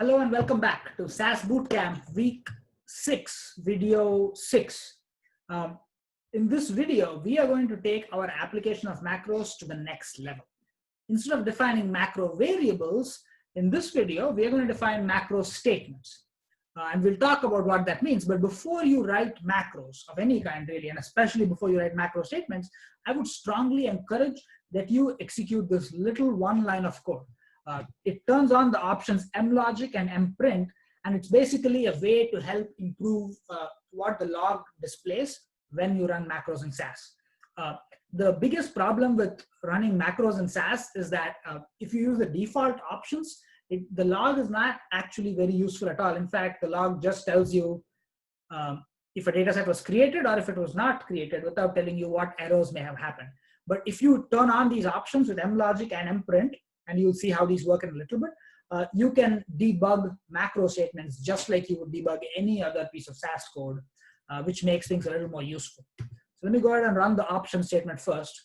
Hello and welcome back to SAS Bootcamp Week 6, Video 6. In this video, we are going to take our application of macros to the next level. Instead of defining macro variables, in this video, we are going to define macro statements. And we'll talk about what that means. But before you write macros of any kind, really, and especially before you write macro statements, I would strongly encourage that you execute this little one line of code. It turns on the options mlogic and mprint, and it's basically a way to help improve what the log displays when you run macros in SAS. The biggest problem with running macros in SAS is that if you use the default options, the log is not actually very useful at all. In fact, the log just tells you if a dataset was created or if it was not created without telling you what errors may have happened. But if you turn on these options with mlogic and mprint, and you'll see how these work in a little bit, you can debug macro statements just like you would debug any other piece of SAS code, which makes things a little more useful. So let me go ahead and run the option statement first,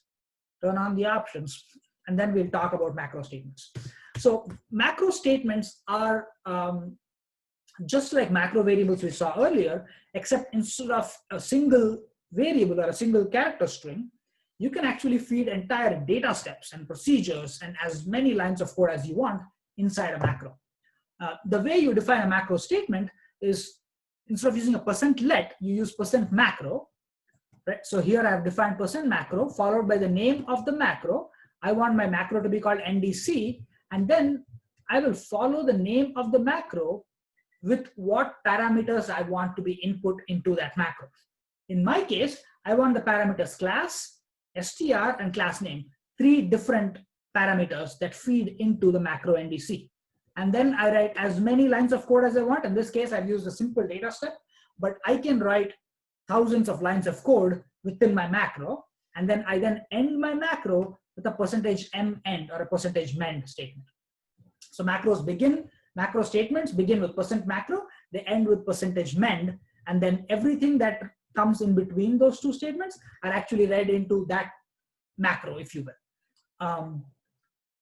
turn on the options, and then we'll talk about macro statements. So macro statements are just like macro variables we saw earlier, except instead of a single variable or a single character string, you can actually feed entire data steps and procedures and as many lines of code as you want inside a macro. The way you define a macro statement is instead of using a %let, you use %macro. Right? So here I have defined %macro followed by the name of the macro. I want my macro to be called NDC, and then I will follow the name of the macro with what parameters I want to be input into that macro. In my case, I want the parameters class, str, and class name, 3 different parameters that feed into the macro NDC. And then I write as many lines of code as I want. In this case, I've used a simple data step, but I can write thousands of lines of code within my macro. And then I end my macro with a %mend or a %mend statement. So macro statements begin with %macro, they end with %mend, and then everything that comes in between those two statements are actually read into that macro, if you will.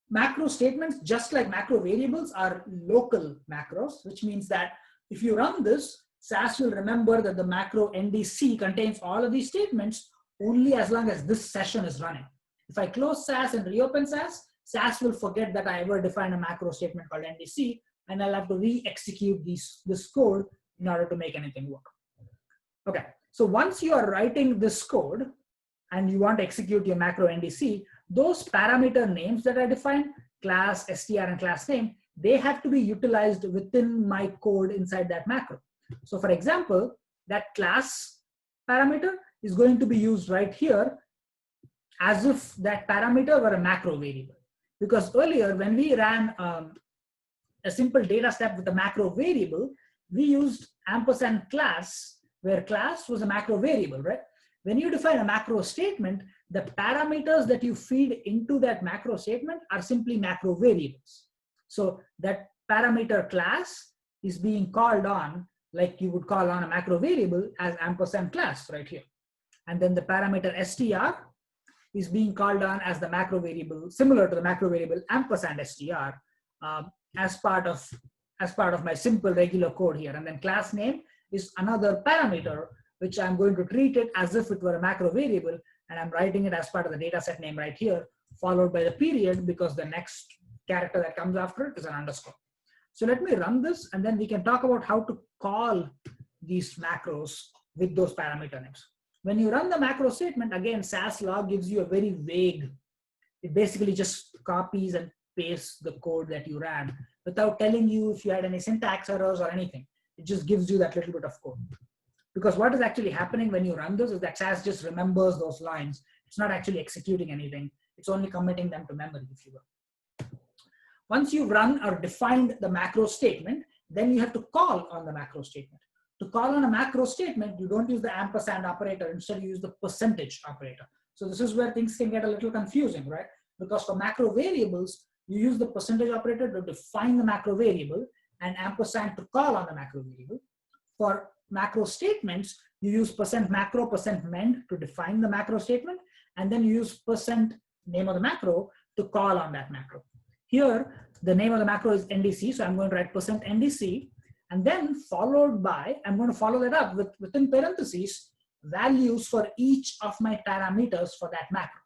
Macro statements, just like macro variables, are local macros, which means that if you run this, SAS will remember that the macro NDC contains all of these statements only as long as this session is running. If I close SAS and reopen SAS, SAS will forget that I ever defined a macro statement called NDC, and I'll have to re-execute this code in order to make anything work. Okay. So once you are writing this code and you want to execute your macro NDC, those parameter names that I defined, class, str, and class name, they have to be utilized within my code inside that macro. So for example, that class parameter is going to be used right here as if that parameter were a macro variable. Because earlier when we ran a simple data step with a macro variable, we used &class, where class was a macro variable, right? When you define a macro statement, the parameters that you feed into that macro statement are simply macro variables. So that parameter class is being called on like you would call on a macro variable as &class right here. And then the parameter str is being called on as the macro variable, similar to the macro variable &str as part of my simple regular code here. And then class name is another parameter, which I'm going to treat it as if it were a macro variable, and I'm writing it as part of the dataset name right here, followed by the period, because the next character that comes after it is an underscore. So let me run this, and then we can talk about how to call these macros with those parameter names. When you run the macro statement, again, SAS log gives you a very vague, it basically just copies and pastes the code that you ran without telling you if you had any syntax errors or anything. It just gives you that little bit of code. Because what is actually happening when you run this is that SAS just remembers those lines. It's not actually executing anything. It's only committing them to memory, if you will. Once you've run or defined the macro statement, then you have to call on the macro statement. To call on a macro statement, you don't use the & operator. Instead, you use the % operator. So this is where things can get a little confusing, right? Because for macro variables, you use the % operator to define the macro variable and & to call on the macro variable. For macro statements, you use %macro, %mend to define the macro statement, and then you use % name of the macro to call on that macro. Here, the name of the macro is NDC. So I'm going to write %NDC, and then followed by, I'm going to follow that up with within parentheses, values for each of my parameters for that macro.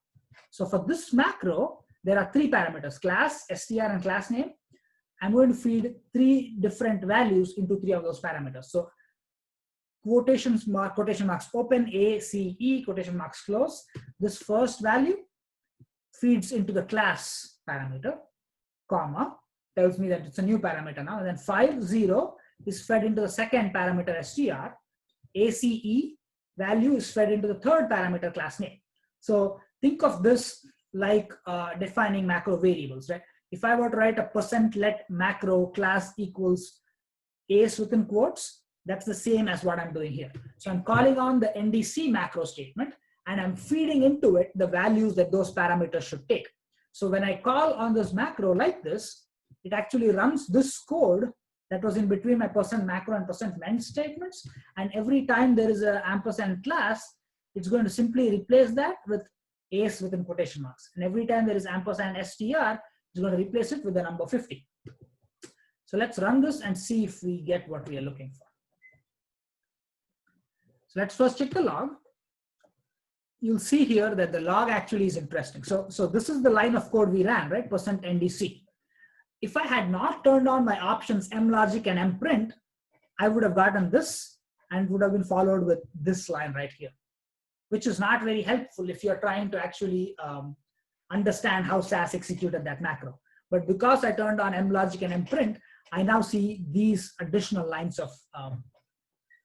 So for this macro, there are 3 parameters, class, str, and class name. I'm going to feed 3 different values into 3 of those parameters. So quotation marks open, A, C, E, quotation marks close. This first value feeds into the class parameter, comma, tells me that it's a new parameter now. And then 50 is fed into the second parameter str. ACE value is fed into the third parameter class name. So think of this like defining macro variables, right? If I were to write a %let macro class equals ace within quotes, that's the same as what I'm doing here. So I'm calling on the NDC macro statement, and I'm feeding into it the values that those parameters should take. So when I call on this macro like this, it actually runs this code that was in between my %macro and %ment statements. And every time there is a ampersand class, it's going to simply replace that with ace within quotation marks. And every time there is ampersand str, it's going to replace it with the number 50. So let's run this and see if we get what we are looking for. So let's first check the log. You'll see here that the log actually is interesting. So this is the line of code we ran, right? %NDC. If I had not turned on my options mlogic and mprint, I would have gotten this and would have been followed with this line right here, which is not very helpful if you're trying to actually understand how SAS executed that macro. But because I turned on mlogic and mprint, I now see these additional lines of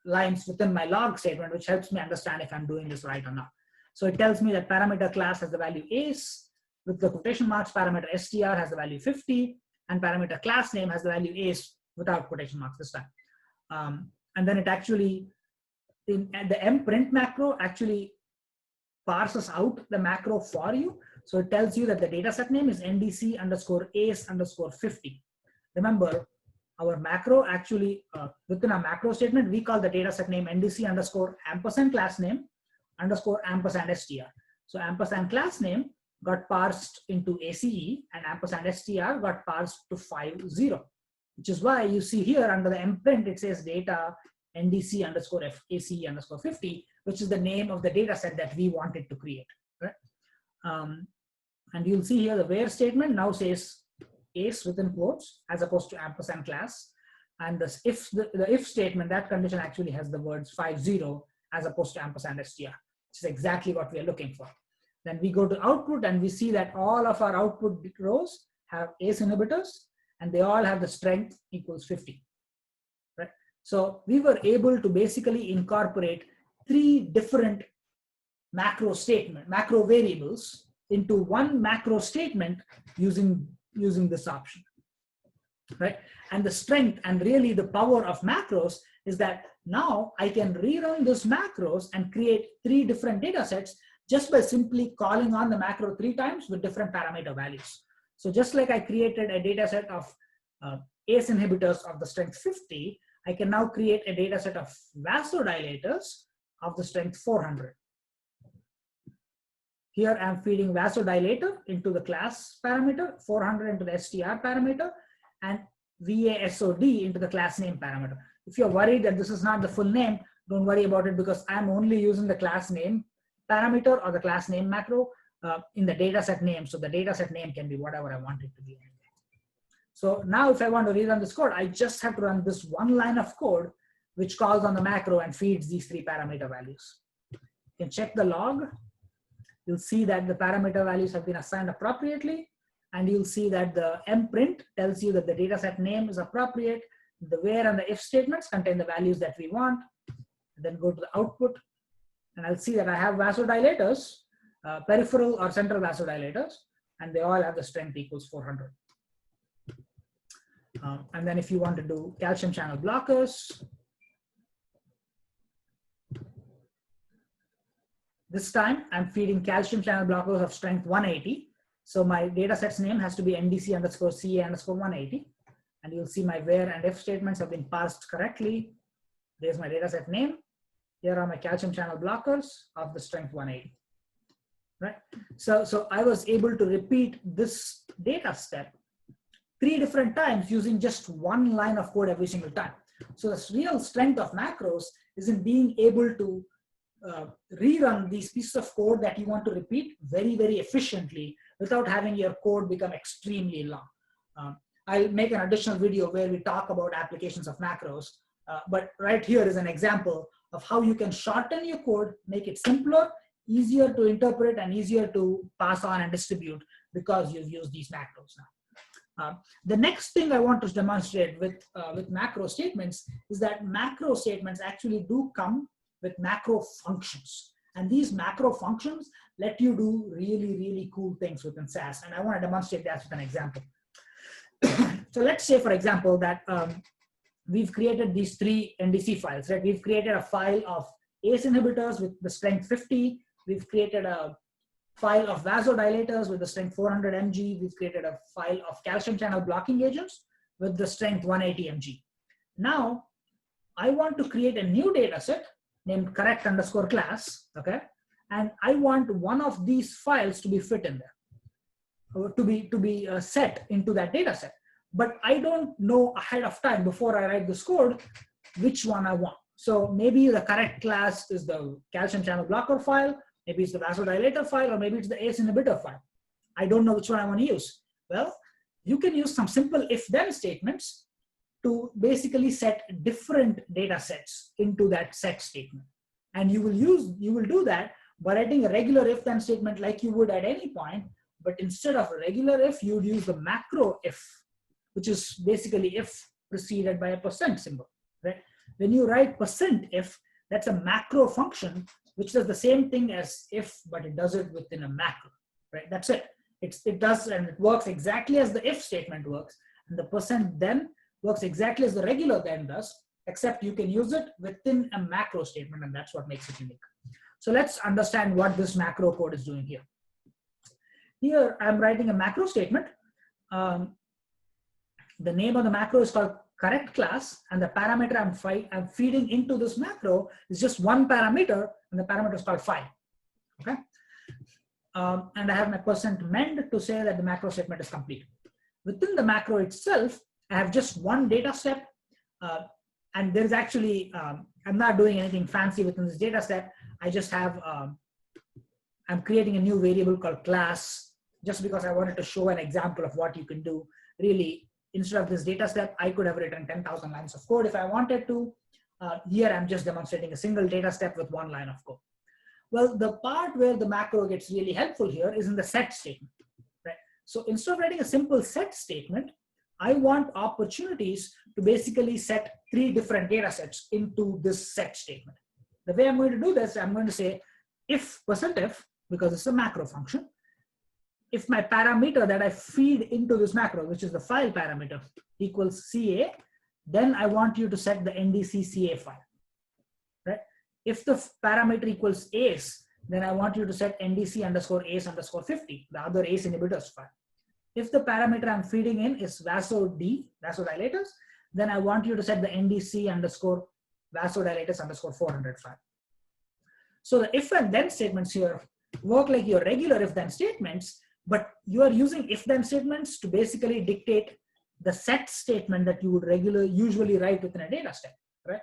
lines within my log statement, which helps me understand if I'm doing this right or not. So it tells me that parameter class has the value ace, with the quotation marks, parameter str has the value 50, and parameter class name has the value ace without quotation marks this time. And then it actually, the mprint macro actually parses out the macro for you. So it tells you that the dataset name is NDC underscore ace underscore 50. Remember, our macro actually, within our macro statement, we call the dataset name NDC underscore ampersand class name underscore ampersand str. So ampersand class name got parsed into ACE, and ampersand str got parsed to 50, which is why you see here under the mprint, it says data NDC underscore ACE underscore 50, which is the name of the data set that we wanted to create, right? And you'll see here the where statement now says ace within quotes as opposed to ampersand class. And the if statement, that condition actually has the words 50 as opposed to ampersand str, which is exactly what we are looking for. Then we go to output and we see that all of our output rows have ace inhibitors and they all have the strength equals 50, right? So we were able to basically incorporate 3 different macro variables into one macro statement using this option, right? And the strength and really the power of macros is that now I can rerun those macros and create 3 different data sets just by simply calling on the macro 3 times with different parameter values. So just like I created a data set of ACE inhibitors of the strength 50, I can now create a data set of vasodilators of the strength 400. Here I'm feeding vasodilator into the class parameter, 400 into the str parameter, and VASOD into the class name parameter. If you're worried that this is not the full name, don't worry about it, because I'm only using the class name parameter or the class name macro in the dataset name. So the dataset name can be whatever I want it to be. So now if I want to rerun this code, I just have to run this one line of code which calls on the macro and feeds these 3 parameter values. You can check the log. You'll see that the parameter values have been assigned appropriately, and you'll see that the mprint tells you that the dataset name is appropriate. The where and the if statements contain the values that we want. And then go to the output, and I'll see that I have vasodilators, peripheral or central vasodilators, and they all have the strength equals 400. And then if you want to do calcium channel blockers, this time I'm feeding calcium channel blockers of strength 180. So my data set's name has to be NDC underscore CA underscore 180. And you'll see my where and if statements have been parsed correctly. There's my data set name. Here are my calcium channel blockers of the strength 180. Right? So I was able to repeat this data step 3 different times using just one line of code every single time. So the real strength of macros is in being able to rerun these pieces of code that you want to repeat very, very efficiently without having your code become extremely long. I'll make an additional video where we talk about applications of macros, but right here is an example of how you can shorten your code, make it simpler, easier to interpret, and easier to pass on and distribute because you've used these macros now. The next thing I want to demonstrate with macro statements is that macro statements actually do come with macro functions. And these macro functions let you do really, really cool things within SAS. And I want to demonstrate that with an example. So let's say, for example, that we've created these 3 NDC files, right? We've created a file of ACE inhibitors with the strength 50. We've created a file of vasodilators with the strength 400 mg. We've created a file of calcium channel blocking agents with the strength 180 mg. Now, I want to create a new data set named correct_class, okay? And I want one of these files to be fit in there, or to be set into that data set. But I don't know ahead of time before I write this code which one I want. So maybe the correct class is the calcium channel blocker file, maybe it's the vasodilator file, or maybe it's the ACE inhibitor file. I don't know which one I want to use. Well, you can use some simple if-then statements to basically set different data sets into that set statement. And you will do that by writing a regular if-then statement like you would at any point, but instead of a regular if, you would use the macro if, which is basically if preceded by a % symbol, right? When you write %if, that's a macro function which does the same thing as if, but it does it within a macro, right? That's it. It does, and it works exactly as the if statement works, and the %then works exactly as the regular then does, except you can use it within a macro statement, and that's what makes it unique. So let's understand what this macro code is doing here. Here, I'm writing a macro statement. The name of the macro is called correct class, and the parameter I'm feeding into this macro is just one parameter, and the parameter is called file. Okay. And I have my %mend to say that the macro statement is complete. Within the macro itself, I have just one data step, and there's actually, I'm not doing anything fancy within this data step. I just have, I'm creating a new variable called class, just because I wanted to show an example of what you can do. Really, instead of this data step, I could have written 10,000 lines of code if I wanted to. Here, I'm just demonstrating a single data step with one line of code. Well, the part where the macro gets really helpful here is in the set statement, right? So instead of writing a simple set statement, I want opportunities to basically set 3 different data sets into this set statement. The way I'm going to do this, I'm going to say if %if, because it's a macro function, if my parameter that I feed into this macro, which is the file parameter, equals CA, then I want you to set the NDC CA file, right? If the parameter equals ACE, then I want you to set NDC_ACE_50, the other ACE inhibitors file. If the parameter I'm feeding in is vasodilators, then I want you to set the NDC_vasodilators_400 file. So the if and then statements here work like your regular if then statements, but you are using if then statements to basically dictate the set statement that you would usually write within a data step, right?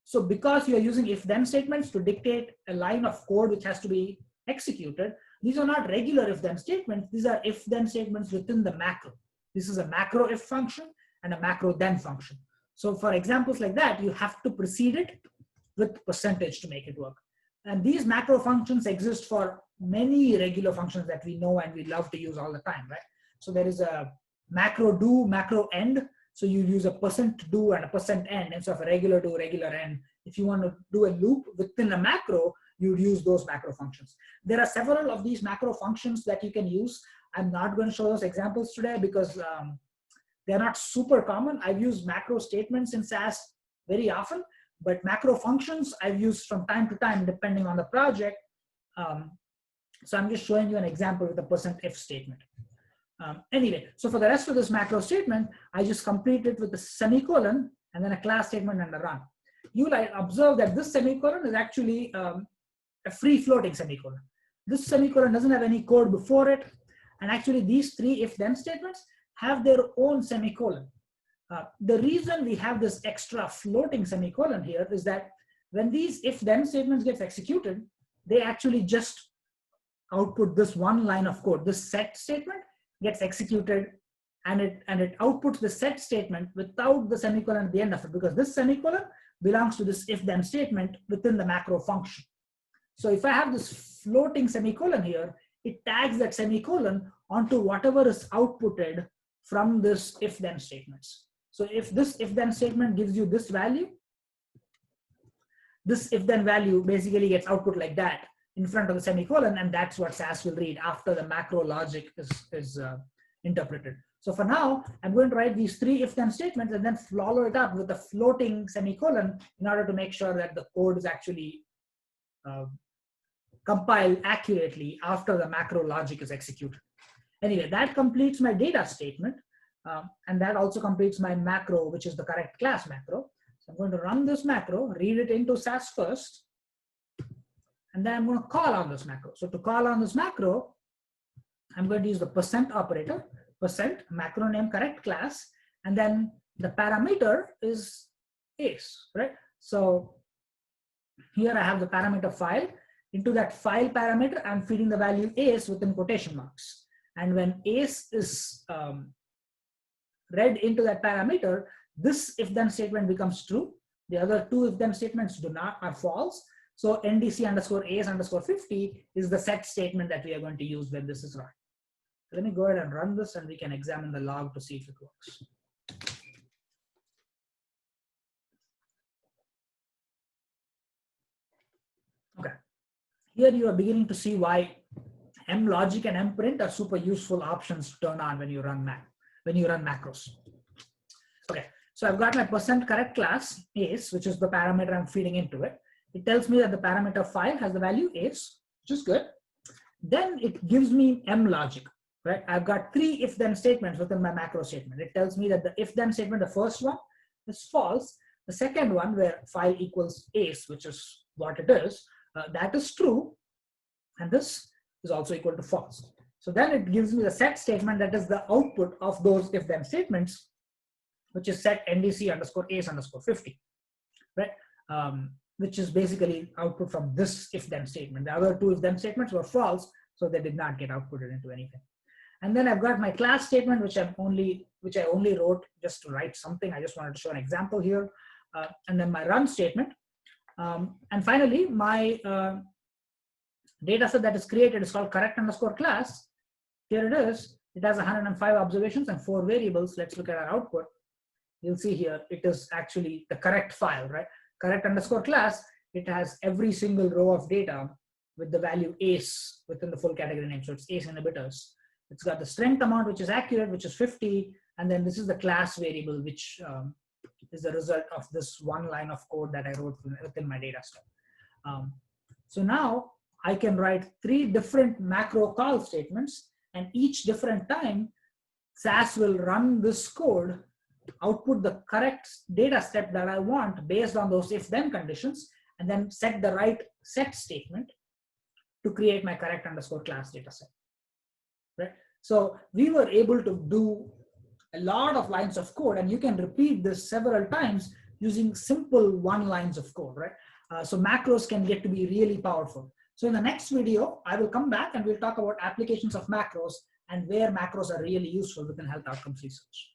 So because you are using if then statements to dictate a line of code which has to be executed, these are not regular if then statements. These are if then statements within the macro. This is a macro if function and a macro then function. So for examples like that, you have to precede it with percentage to make it work. And these macro functions exist for many regular functions that we know and we love to use all the time, right? So there is a macro do, macro end. So you use a %do and a %end instead of a regular do, regular end. If you want to do a loop within a macro, you would use those macro functions. There are several of these macro functions that you can use. I'm not going to show those examples today because they're not super common. I've used macro statements in SAS very often, but macro functions I've used from time to time depending on the project. So I'm just showing you an example with a %if statement. Anyway, so for the rest of this macro statement, I just complete it with a semicolon and then a class statement and a run. You'll observe that this semicolon is actually a free floating semicolon. This semicolon doesn't have any code before it. And actually these 3 if then statements have their own semicolon. The reason we have this extra floating semicolon here is that when these if-then statements gets executed, they actually just output this one line of code. This set statement gets executed and it outputs the set statement without the semicolon at the end of it, because this semicolon belongs to this if-then statement within the macro function. So if I have this floating semicolon here, it tags that semicolon onto whatever is outputted from this if-then statements. So if this if-then statement gives you this value, this if-then value basically gets output like that in front of the semicolon, and that's what SAS will read after the macro logic is interpreted. So for now, I'm going to write these three if-then statements and then follow it up with a floating semicolon in order to make sure that the code is actually compiled accurately after the macro logic is executed. Anyway, that completes my data statement. And that also completes my macro, which is the correct class macro. So I'm going to run this macro, read it into SAS first, and then I'm going to call on this macro. So to call on this macro, I'm going to use the % operator, % macro name correct class, and then the parameter is ACE, right? So here I have the parameter file. Into that file parameter, I'm feeding the value ACE within quotation marks. And when ACE is read into that parameter, this if-then statement becomes true. The other two if-then statements are false. So NDC underscore ACE underscore 50 is the set statement that we are going to use when this is run. Let me go ahead and run this and we can examine the log to see if it works. Okay. Here you are beginning to see why mlogic and mprint are super useful options to turn on when you run macros. Okay, so I've got my % correct class ACE, which is the parameter I'm feeding into it. It tells me that the parameter file has the value ACE, which is good. Then it gives me mlogic, right? I've got three if-then statements within my macro statement. It tells me that the if-then statement, the first one is false. The second one, where file equals ACE, which is what it is, that is true. And this is also equal to false. So then it gives me the set statement that is the output of those if-then statements, which is set NDC underscore ACE underscore 50, right? Which is basically output from this if-then statement. The other two if-then statements were false, so they did not get outputted into anything. And then I've got my class statement, which I only wrote just to write something. I just wanted to show an example here. And then my run statement. And finally, my data set that is created is called correct underscore class. Here it is. It has 105 observations and 4 variables. Let's look at our output. You'll see here, it is actually the correct file, right? Correct underscore class, it has every single row of data with the value ACE within the full category name. So it's ACE inhibitors. It's got the strength amount, which is accurate, which is 50. And then this is the class variable, which is the result of this one line of code that I wrote within my data set. So now I can write 3 different macro call statements, and each different time SAS will run this code, output the correct data step that I want based on those if-then conditions, and then set the right set statement to create my correct underscore class data set. Right? So we were able to do a lot of lines of code, and you can repeat this several times using simple one lines of code, right? So macros can get to be really powerful. So in the next video, I will come back and we'll talk about applications of macros and where macros are really useful within health outcomes research.